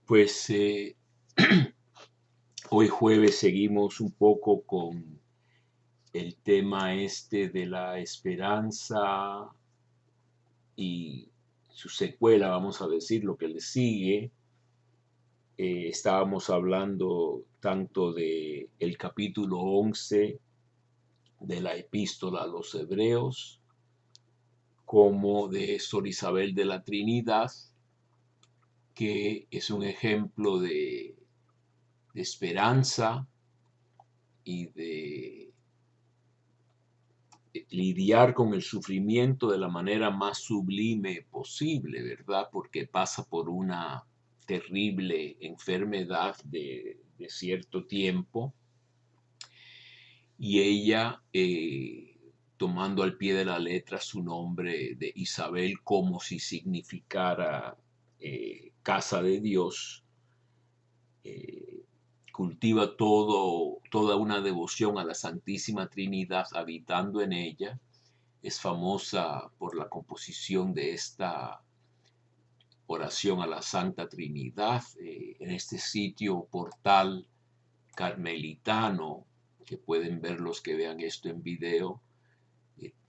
Pues hoy jueves seguimos un poco con el tema este de la esperanza y su secuela, vamos a decir, lo que le sigue. Estábamos hablando tanto de el capítulo 11 de la epístola a los hebreos como de Sor Isabel de la Trinidad, que es un ejemplo de esperanza y de lidiar con el sufrimiento de la manera más sublime posible, ¿verdad? Porque pasa por una terrible enfermedad de cierto tiempo y ella, tomando al pie de la letra su nombre de Isabel como si significara casa de Dios, eh, cultiva toda una devoción a la Santísima Trinidad habitando en ella. Es famosa por la composición de esta oración a la Santa Trinidad en este sitio portal carmelitano, que pueden ver los que vean esto en video.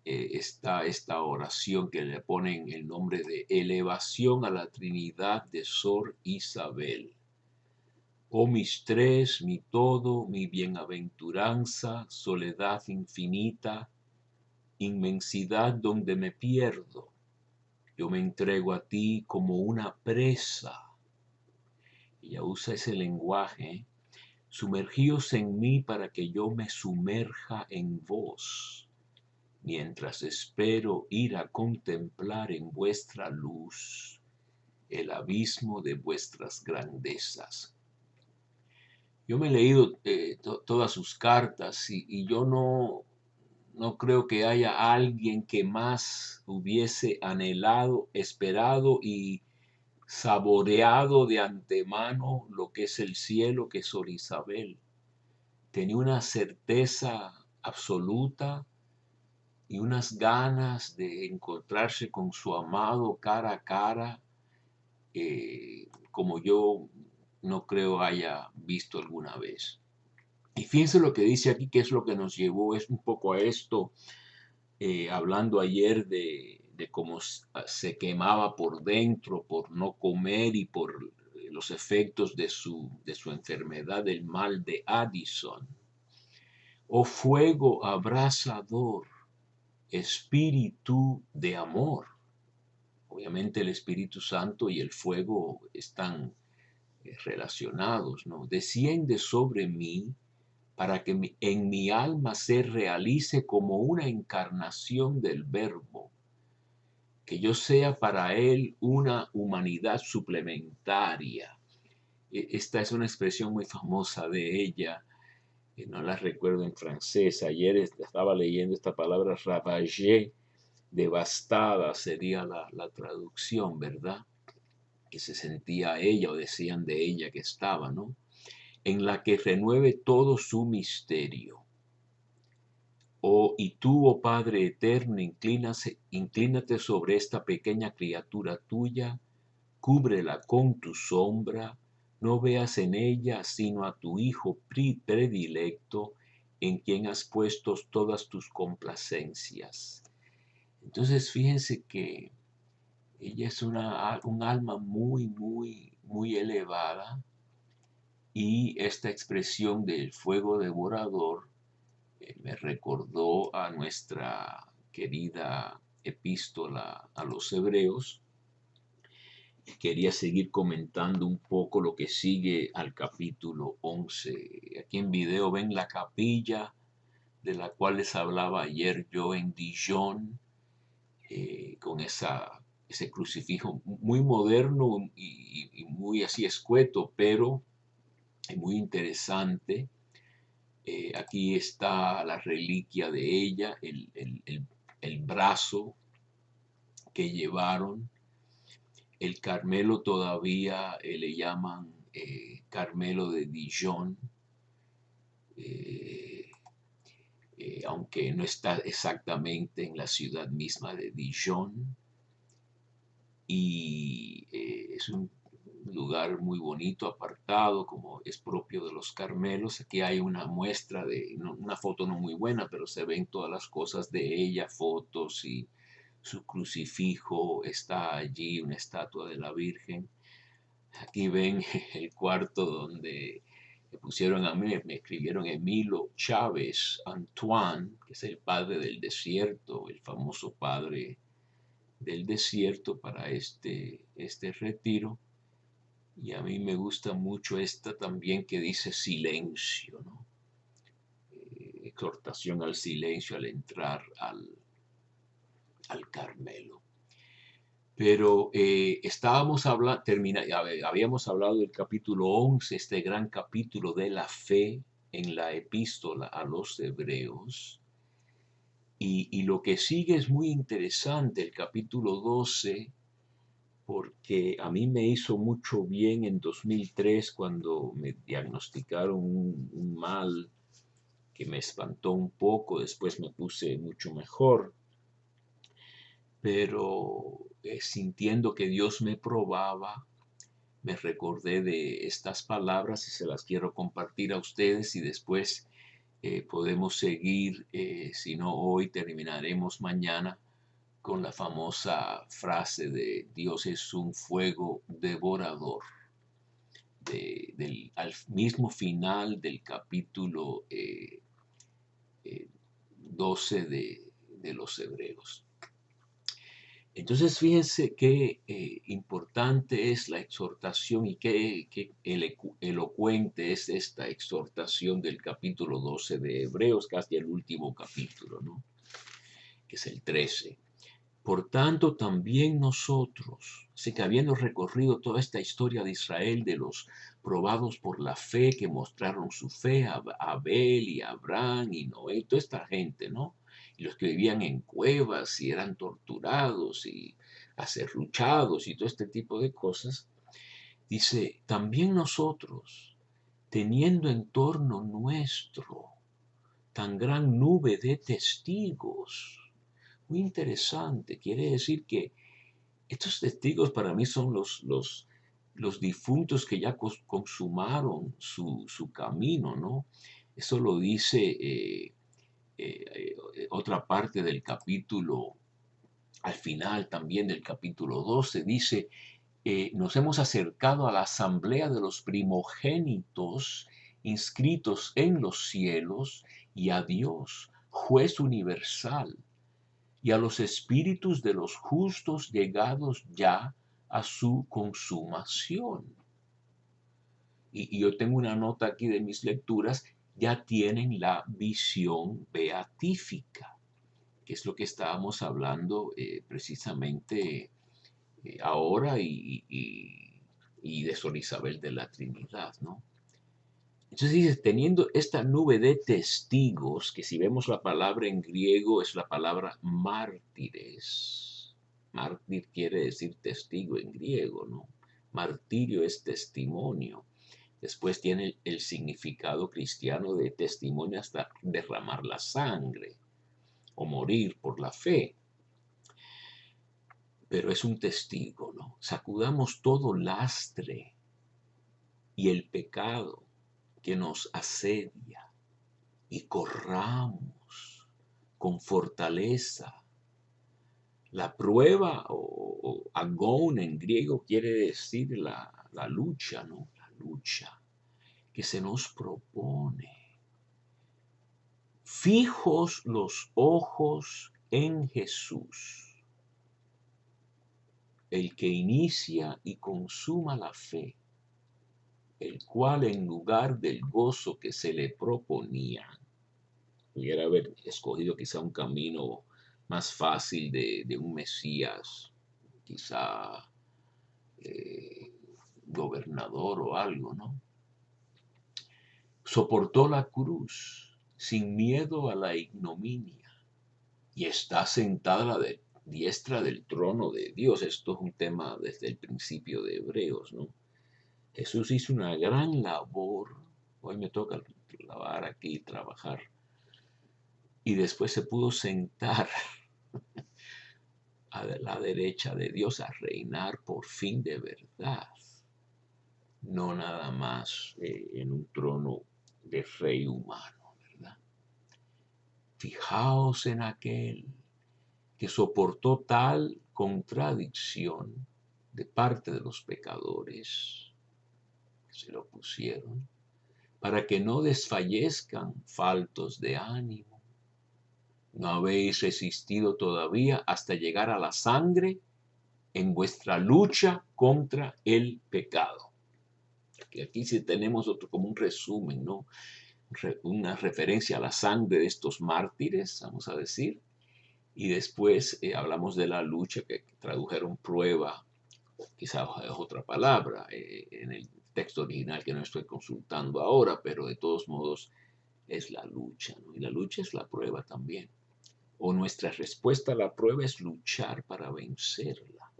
Está esta oración que le ponen el nombre de Elevación a la Trinidad de Sor Isabel. Oh mis tres, mi todo, mi bienaventuranza, soledad infinita, inmensidad donde me pierdo. Yo me entrego a ti como una presa. Ella usa ese lenguaje. Sumergíos en mí para que yo me sumerja en vos, mientras espero ir a contemplar en vuestra luz el abismo de vuestras grandezas. Yo me he leído todas sus cartas y yo no creo que haya alguien que más hubiese anhelado, esperado y saboreado de antemano lo que es el cielo, que es Sor Isabel. Tenía una certeza absoluta y unas ganas de encontrarse con su amado cara a cara, como yo no creo haya visto alguna vez. Y fíjense lo que dice aquí, que es lo que nos llevó es un poco a esto, hablando ayer de cómo se quemaba por dentro, por no comer y por los efectos de su enfermedad, del mal de Addison. Oh fuego abrasador, espíritu de amor. Obviamente el Espíritu Santo y el fuego están relacionados, ¿no? Desciende sobre mí para que en mi alma se realice como una encarnación del Verbo, que yo sea para Él una humanidad suplementaria. Esta es una expresión muy famosa de ella, no la recuerdo en francés. Ayer estaba leyendo esta palabra ravagée, devastada sería la traducción, ¿verdad? Que se sentía ella o decían de ella que estaba, ¿no? En la que renueve todo su misterio. Oh, y tú, oh Padre eterno, inclínate sobre esta pequeña criatura tuya, cúbrela con tu sombra, no veas en ella sino a tu Hijo predilecto, en quien has puesto todas tus complacencias. Entonces, fíjense que ella es un alma muy elevada y esta expresión del fuego devorador me recordó a nuestra querida epístola a los hebreos. Quería seguir comentando un poco lo que sigue al capítulo 11. Aquí en video ven la capilla de la cual les hablaba ayer yo en Dijon, con ese crucifijo muy moderno y muy así escueto, pero muy interesante. Aquí está la reliquia de ella, el brazo que llevaron. El Carmelo todavía le llaman Carmelo de Dijon, eh, aunque no está exactamente en la ciudad misma de Dijon. Y es lugar muy bonito, apartado, como es propio de los Carmelos. Aquí hay una muestra de, una foto no muy buena, pero se ven todas las cosas de ella, fotos y su crucifijo, está allí una estatua de la Virgen. Aquí ven el cuarto donde me pusieron a mí, me escribieron Emilio Chávez Antoine, que es el padre del desierto, el famoso padre del desierto para este retiro. Y a mí me gusta mucho esta también que dice silencio, ¿no? Exhortación al silencio al entrar al Carmelo. Pero habíamos hablado del capítulo 11, este gran capítulo de la fe en la epístola a los hebreos. Y lo que sigue es muy interesante, el capítulo 12, porque a mí me hizo mucho bien en 2003 cuando me diagnosticaron un mal que me espantó un poco, después me puse mucho mejor, pero sintiendo que Dios me probaba, me recordé de estas palabras y se las quiero compartir a ustedes y después podemos seguir, si no hoy, terminaremos mañana con la famosa frase de Dios es un fuego devorador, al mismo final del capítulo 12 de los Hebreos. Entonces, fíjense qué importante es la exhortación y qué elocuente es esta exhortación del capítulo 12 de Hebreos, casi el último capítulo, ¿no? Que es el 13. Por tanto, también nosotros, sé que habiendo recorrido toda esta historia de Israel, de los probados por la fe, que mostraron su fe, a Abel y Abraham y Noé, toda esta gente, ¿no? Y los que vivían en cuevas y eran torturados y aserruchados y todo este tipo de cosas, dice, también nosotros, teniendo en torno nuestro tan gran nube de testigos, muy interesante, quiere decir que estos testigos para mí son los difuntos que ya consumaron su camino, ¿no? Eso lo dice otra parte del capítulo, al final también del capítulo 12, dice, nos hemos acercado a la asamblea de los primogénitos inscritos en los cielos y a Dios, juez universal, y a los espíritus de los justos llegados ya a su consumación. Y yo tengo una nota aquí de mis lecturas, ya tienen la visión beatífica, que es lo que estábamos hablando precisamente ahora y de Sor Isabel de la Trinidad, ¿no? Entonces dice, teniendo esta nube de testigos, que si vemos la palabra en griego es la palabra mártires. Mártir quiere decir testigo en griego, ¿no? Martirio es testimonio. Después tiene el significado cristiano de testimonio hasta derramar la sangre o morir por la fe. Pero es un testigo, ¿no? Sacudamos todo lastre y el pecado que nos asedia y corramos con fortaleza. La prueba o agón en griego quiere decir la lucha, ¿no? La lucha que se nos propone. Fijos los ojos en Jesús, el que inicia y consuma la fe, el cual en lugar del gozo que se le proponía, pudiera haber escogido quizá un camino más fácil de un Mesías, quizá gobernador o algo, ¿no? Soportó la cruz sin miedo a la ignominia y está sentada a la diestra del trono de Dios. Esto es un tema desde el principio de Hebreos, ¿no? Jesús hizo una gran labor. Hoy me toca lavar aquí, trabajar. Y después se pudo sentar a la derecha de Dios a reinar por fin de verdad. no nada más en un trono de rey humano, ¿verdad? Fijaos en aquel que soportó tal contradicción de parte de los pecadores que se lo pusieron, para que no desfallezcan faltos de ánimo. No habéis resistido todavía hasta llegar a la sangre en vuestra lucha contra el pecado. Aquí sí tenemos otro, como un resumen, ¿no? Una referencia a la sangre de estos mártires, vamos a decir, y después hablamos de la lucha que tradujeron prueba, quizás es otra palabra en el texto original que no estoy consultando ahora, pero de todos modos es la lucha, ¿no? Y la lucha es la prueba también. O nuestra respuesta a la prueba es luchar para vencerla.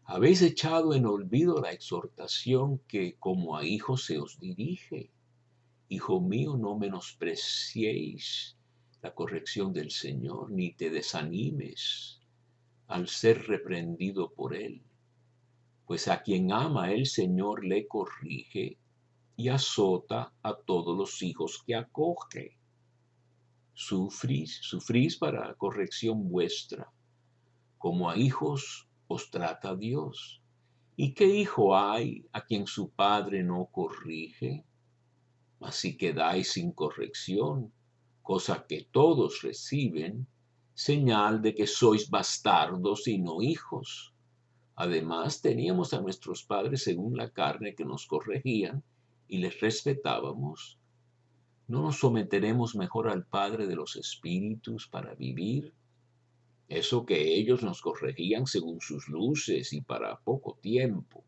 Habéis echado en olvido la exhortación que como a hijos se os dirige. Hijo mío, no menospreciéis la corrección del Señor, ni te desanimes al ser reprendido por Él. Pues a quien ama el Señor le corrige y azota a todos los hijos que acoge. Sufrís para corrección vuestra, como a hijos os trata Dios. ¿Y qué hijo hay a quien su padre no corrige? Mas si quedáis sin corrección, cosa que todos reciben, señal de que sois bastardos y no hijos. Además, teníamos a nuestros padres según la carne que nos corregían y les respetábamos. ¿No nos someteremos mejor al Padre de los Espíritus para vivir? Eso que ellos nos corregían según sus luces y para poco tiempo,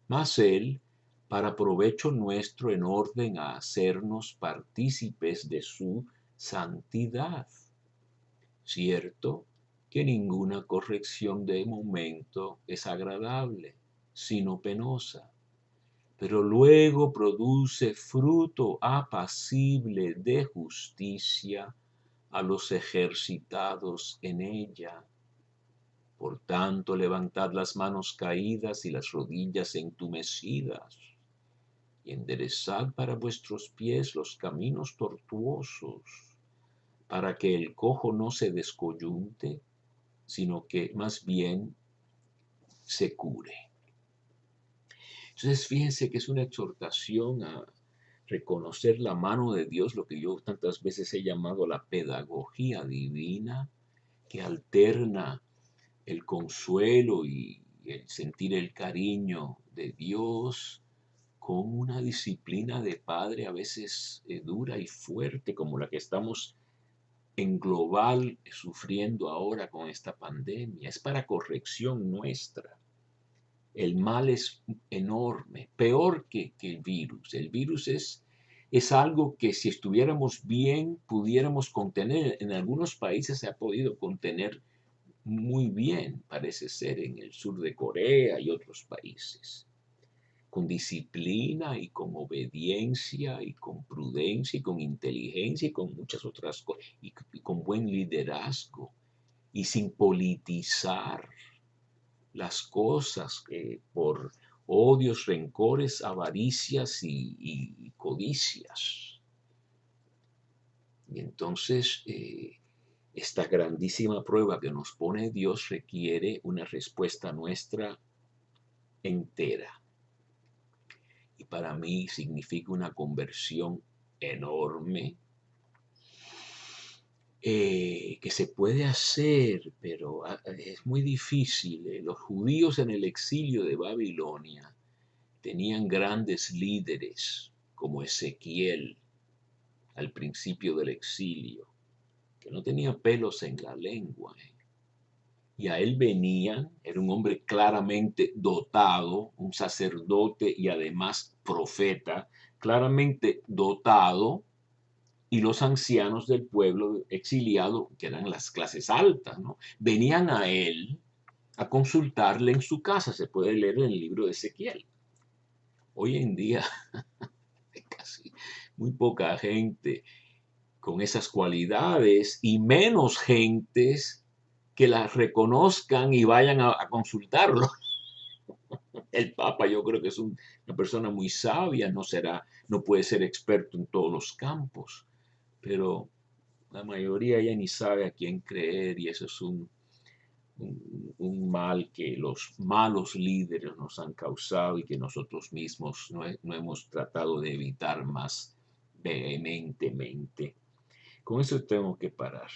mas Él, para provecho nuestro en orden a hacernos partícipes de su santidad. Cierto que ninguna corrección de momento es agradable, sino penosa, pero luego produce fruto apacible de justicia a los ejercitados en ella. Por tanto, levantad las manos caídas y las rodillas entumecidas, y enderezad para vuestros pies los caminos tortuosos, para que el cojo no se descoyunte, sino que más bien se cure. Entonces, fíjense que es una exhortación a reconocer la mano de Dios, lo que yo tantas veces he llamado la pedagogía divina, que alterna el consuelo y el sentir el cariño de Dios con una disciplina de padre a veces dura y fuerte, como la que estamos en global sufriendo ahora con esta pandemia. Es para corrección nuestra. El mal es enorme, peor que el virus. El virus es algo que si estuviéramos bien pudiéramos contener. En algunos países se ha podido contener muy bien, parece ser, en el sur de Corea y otros países, con disciplina y con obediencia y con prudencia y con inteligencia y con muchas otras cosas, y con buen liderazgo y sin politizar las cosas por odios, rencores, avaricias y codicias. Y entonces esta grandísima prueba que nos pone Dios requiere una respuesta nuestra entera. Y para mí significa una conversión enorme que se puede hacer, pero es muy difícil. Los judíos en el exilio de Babilonia tenían grandes líderes como Ezequiel al principio del exilio, que no tenía pelos en la lengua. Y a él venían, era un hombre claramente dotado, un sacerdote y además profeta, claramente dotado, y los ancianos del pueblo exiliado, que eran las clases altas, ¿no? Venían a él a consultarle en su casa, se puede leer en el libro de Ezequiel. Hoy en día, casi muy poca gente con esas cualidades y menos gentes que las reconozcan y vayan a consultarlo. El Papa yo creo que es una persona muy sabia, no puede ser experto en todos los campos, pero la mayoría ya ni sabe a quién creer y eso es un mal que los malos líderes nos han causado y que nosotros mismos no hemos tratado de evitar más vehementemente. Con eso tengo que parar.